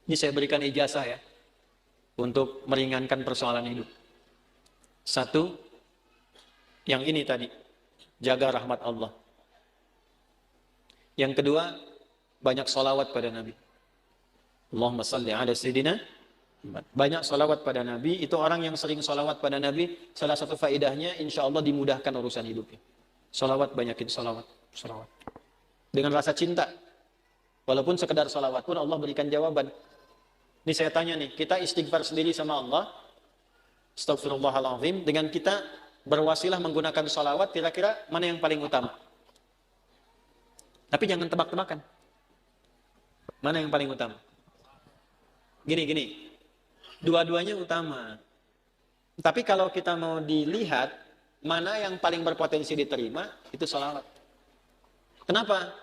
Ini saya berikan ijazah ya, untuk meringankan persoalan hidup. Satu, yang ini tadi, jaga rahmat Allah. Yang kedua, banyak salawat pada Nabi. Allahumma salli ala sayyidina Muhammad. Banyak salawat pada Nabi. Itu orang yang sering salawat pada Nabi, salah satu faedahnya insya Allah dimudahkan urusan hidupnya. Salawat, banyakin salawat. Salawat dengan rasa cinta. Walaupun sekedar salawat pun Allah berikan jawaban. Ini saya tanya nih, kita istighfar sendiri sama Allah, astagfirullahaladzim, dengan kita berwasilah menggunakan salawat, kira-kira mana yang paling utama? Tapi jangan tebak-tebakan. Mana yang paling utama? Gini. Dua-duanya utama. Tapi kalau kita mau dilihat, mana yang paling berpotensi diterima, itu salawat. Kenapa?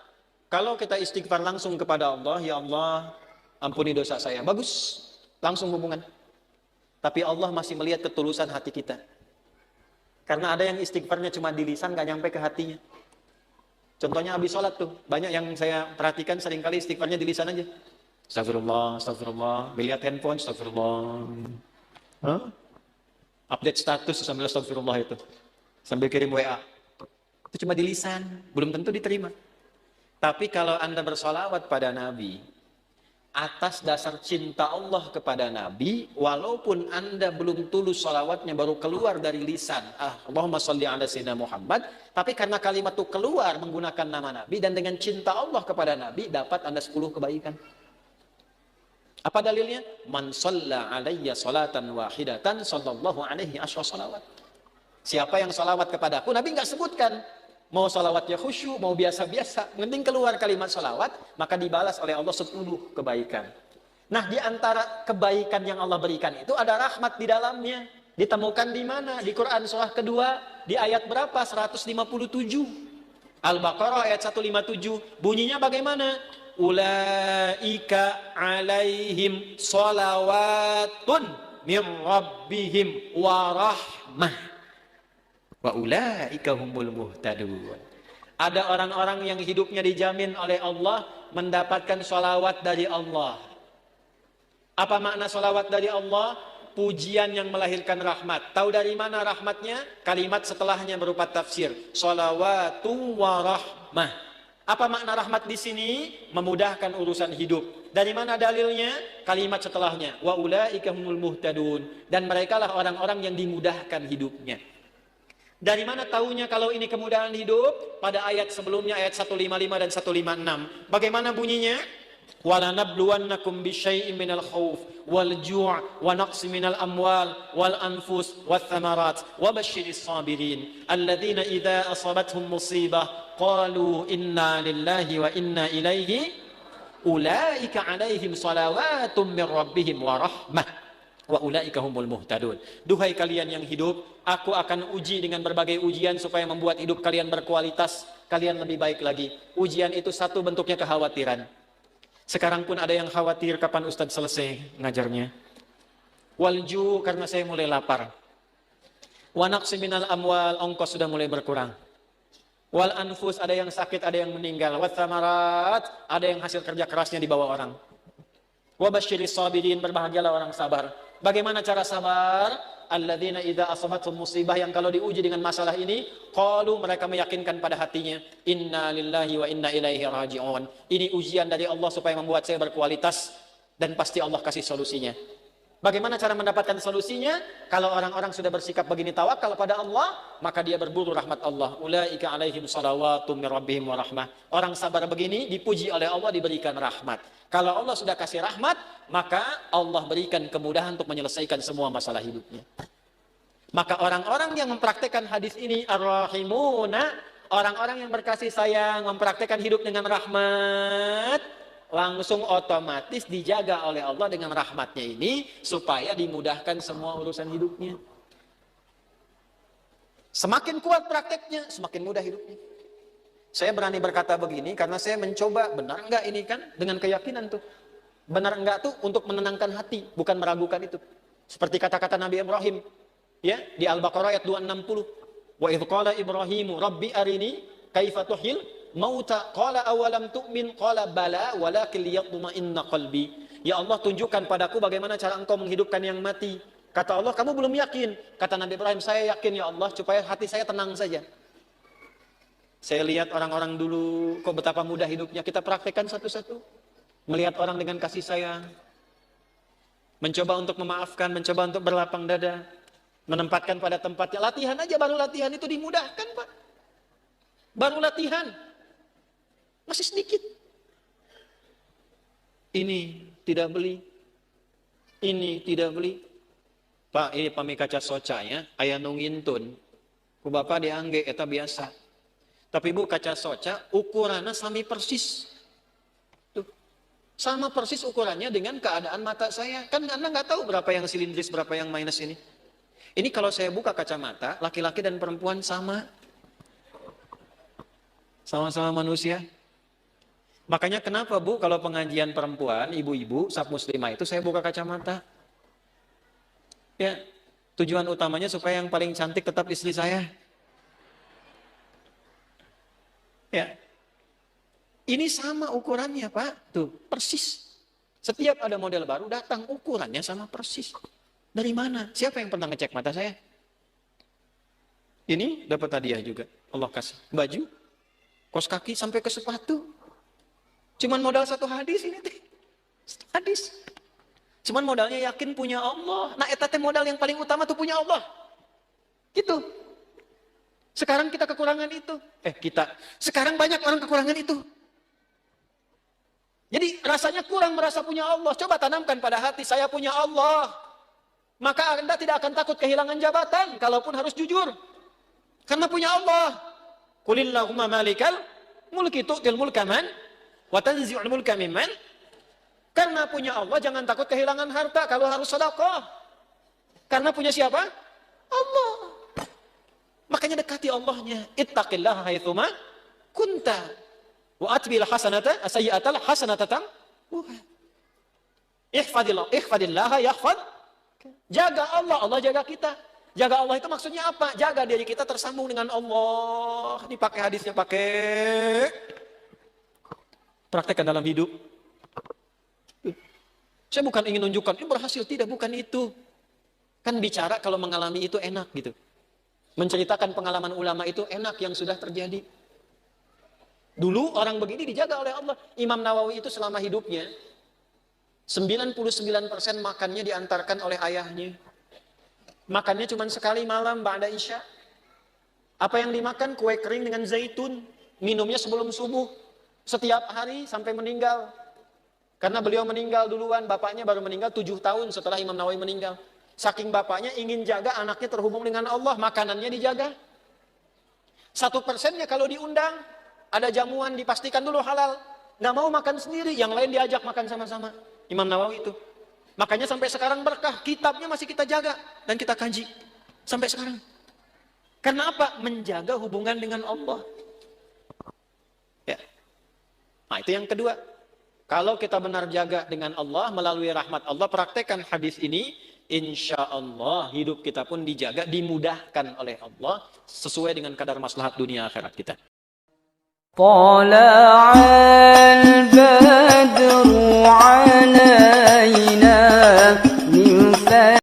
Kalau kita istighfar langsung kepada Allah, ya Allah, ampuni dosa saya. Bagus, langsung hubungan. Tapi Allah masih melihat ketulusan hati kita. Karena ada yang istighfarnya cuma di lisan, gak nyampe ke hatinya. Contohnya habis sholat tuh, banyak yang saya perhatikan seringkali istighfarnya di lisan aja. Astagfirullah, astagfirullah, melihat handphone, astagfirullah. Update status sambil astagfirullah itu. Sambil kirim WA. Itu cuma di lisan, belum tentu diterima. Tapi kalau Anda bersolawat pada Nabi, atas dasar cinta Allah kepada Nabi, walaupun Anda belum tulus solawatnya baru keluar dari lisan, Allahumma sholli ala sayyidina Muhammad, tapi karena kalimat itu keluar menggunakan nama Nabi, dan dengan cinta Allah kepada Nabi, dapat Anda 10 kebaikan. Apa dalilnya? Man shalla alayya salatan wahidatan sallallahu alaihi asyra salawat. Siapa yang solawat kepadaku, Nabi nggak sebutkan. Mau salawatnya khusyuk, mau biasa-biasa, penting keluar kalimat salawat, maka dibalas oleh Allah 10 kebaikan. Nah, di antara kebaikan yang Allah berikan itu ada rahmat di dalamnya. Ditemukan di mana? Di Quran surah kedua, di ayat berapa? 157. Al-Baqarah ayat 157. Bunyinya bagaimana? Ulaika alaihim salawatun min rabbihim warahmah. Wa ulaika humul muhtadun. Ada orang-orang yang hidupnya dijamin oleh Allah mendapatkan sholawat dari Allah. Apa makna sholawat dari Allah? Pujian yang melahirkan rahmat. Tahu dari mana rahmatnya? Kalimat setelahnya berupa tafsir. Sholawatu wa rahmah. Apa makna rahmat di sini? Memudahkan urusan hidup. Dari mana dalilnya? Kalimat setelahnya. Wa ulaika humul muhtadun. Dan merekalah orang-orang yang dimudahkan hidupnya. Dari mana tahunya kalau ini kemudahan hidup? Pada ayat sebelumnya, ayat 155 dan 156. Bagaimana bunyinya? وَلَنَبْلُوَنَّكُمْ بِشَيْءٍ مِنَ الْخَوْفِ وَالْجُوعِ وَنَقْصٍ مِنَ الْأَمْوَالِ وَالْأَنْفُسِ وَالثَّمَرَاتِ وَبَشِّرِ الصَّابِرِينَ الَّذِينَ إِذَا أَصَابَتْهُمْ مُصِيبَةٌ قَالُوا إِنَّا لِلَّهِ وَإِنَّا إِلَيْهِ أُولَئِكَ عَلَيْهِمْ صَلَوَاتٌ مِّن رَّبِّهِمْ وَرَحْمَةٌ wa ulaika humul muhtadun. Duhai kalian yang hidup, aku akan uji dengan berbagai ujian supaya membuat hidup kalian berkualitas, kalian lebih baik lagi. Ujian itu satu bentuknya kekhawatiran. Sekarang pun ada yang khawatir kapan Ustadz selesai ngajarnya. Walju, karena saya mulai lapar. Wa naqsi minal amwal, ongkos sudah mulai berkurang. Wal anfus, ada yang sakit, ada yang meninggal. Wa thamarat, ada yang hasil kerja kerasnya dibawa orang. Wa basyiris sabirin, berbahagialah orang sabar. Bagaimana cara sabar? Alladzina idza asabatuhum musibah, yang kalau diuji dengan masalah ini, qalu, mereka meyakinkan pada hatinya, inna lillahi wa inna ilaihi raji'un. Ini ujian dari Allah supaya membuat saya berkualitas, dan pasti Allah kasih solusinya. Bagaimana cara mendapatkan solusinya? Kalau orang-orang sudah bersikap begini tawakal pada Allah, maka dia berburu rahmat Allah. Ulaika alaihim salawatum min rabbihim wa rahmah. Orang sabar begini dipuji oleh Allah, diberikan rahmat. Kalau Allah sudah kasih rahmat, maka Allah berikan kemudahan untuk menyelesaikan semua masalah hidupnya. Maka orang-orang yang mempraktekkan hadis ini, ar-rahimuna, orang-orang yang berkasih sayang, mempraktekkan hidup dengan rahmat, langsung otomatis dijaga oleh Allah dengan rahmatnya ini, supaya dimudahkan semua urusan hidupnya. Semakin kuat prakteknya, semakin mudah hidupnya. Saya berani berkata begini karena saya mencoba, benar enggak ini kan, dengan keyakinan tuh. Benar enggak tuh untuk menenangkan hati, bukan meragukan itu. Seperti kata-kata Nabi Ibrahim, ya, di Al-Baqarah ayat 260. Wa idh qala Ibrahimu rabbi arini kaifa tuhyil mauta qala awalam tu'min qala bala walakin liyatma'inna qalbi. Ya Allah, tunjukkan padaku bagaimana cara engkau menghidupkan yang mati. Kata Allah, kamu belum yakin. Kata Nabi Ibrahim, saya yakin ya Allah, supaya hati saya tenang saja. Saya lihat orang-orang dulu, kok betapa mudah hidupnya. Kita praktekkan satu-satu. Melihat orang dengan kasih sayang. Mencoba untuk memaafkan, mencoba untuk berlapang dada. Menempatkan pada tempatnya. Latihan aja, baru latihan itu dimudahkan, Pak. Baru latihan. Masih sedikit. Ini tidak beli. Ini tidak beli. Pak, ini pami kaca soca ya. Ayah nungintun. Ku bapak diangge, eta biasa. Tapi bu, kaca soca ukurannya sami persis. Tuh. Sama persis ukurannya dengan keadaan mata saya. Kan Anda nggak tahu berapa yang silindris, berapa yang minus ini. Ini kalau saya buka kacamata, laki-laki dan perempuan sama. Sama-sama manusia. Makanya kenapa bu, kalau pengajian perempuan, ibu-ibu, sab muslimah itu saya buka kacamata. Ya, tujuan utamanya supaya yang paling cantik tetap istri saya. Ya, ini sama ukurannya Pak, tuh persis. Setiap ada model baru datang ukurannya sama persis. Dari mana? Siapa yang pernah ngecek mata saya? Ini dapat hadiah juga, Allah kasih baju, kaos kaki sampai ke sepatu. Cuman modal satu hadis ini teh. Hadis. Cuman modalnya yakin punya Allah. Nah, eta teh modal yang paling utama tuh punya Allah. Gitu. Sekarang kita kekurangan itu. Sekarang banyak orang kekurangan itu. Jadi rasanya kurang merasa punya Allah. Coba tanamkan pada hati, saya punya Allah. Maka Anda tidak akan takut kehilangan jabatan. Kalaupun harus jujur. Karena punya Allah. Qulillahumma malikal mulki tu'til mulka man wa tanzi'ul mulka mimman. Karena punya Allah jangan takut kehilangan harta kalau harus sedekah. Karena punya siapa? Allah. Makanya dekati Allahnya. Ittaqillaha haitsuma kunta wa atbil hasanata sayyi'atal hasanata tamhuha. Ihfadillaha yahfad. Jaga Allah, Allah jaga kita. Jaga Allah itu maksudnya apa? Jaga diri kita tersambung dengan Allah. Ini pakai hadisnya, pakai praktekkan dalam hidup. Saya bukan ingin nunjukkan, ini berhasil. Tidak, bukan itu. Kan bicara kalau mengalami itu enak gitu. Menceritakan pengalaman ulama itu enak yang sudah terjadi. Dulu orang begini dijaga oleh Allah. Imam Nawawi itu selama hidupnya, 99% makannya diantarkan oleh ayahnya. Makannya cuma sekali malam, ba'da isya. Apa yang dimakan? Kue kering dengan zaitun. Minumnya sebelum subuh. Setiap hari sampai meninggal. Karena beliau meninggal duluan, bapaknya baru meninggal 7 tahun setelah Imam Nawawi meninggal. Saking bapaknya ingin jaga anaknya terhubung dengan Allah, makanannya dijaga. 1%-nya kalau diundang, ada jamuan dipastikan dulu halal. Nggak mau makan sendiri, yang lain diajak makan sama-sama. Imam Nawawi itu. Makanya sampai sekarang berkah, kitabnya masih kita jaga dan kita kaji. Sampai sekarang. Karena apa? Menjaga hubungan dengan Allah. Ya. Nah itu yang kedua. Kalau kita benar jaga dengan Allah melalui rahmat Allah, praktekkan hadis ini, insya Allah hidup kita pun dijaga, dimudahkan oleh Allah sesuai dengan kadar maslahat dunia akhirat kita.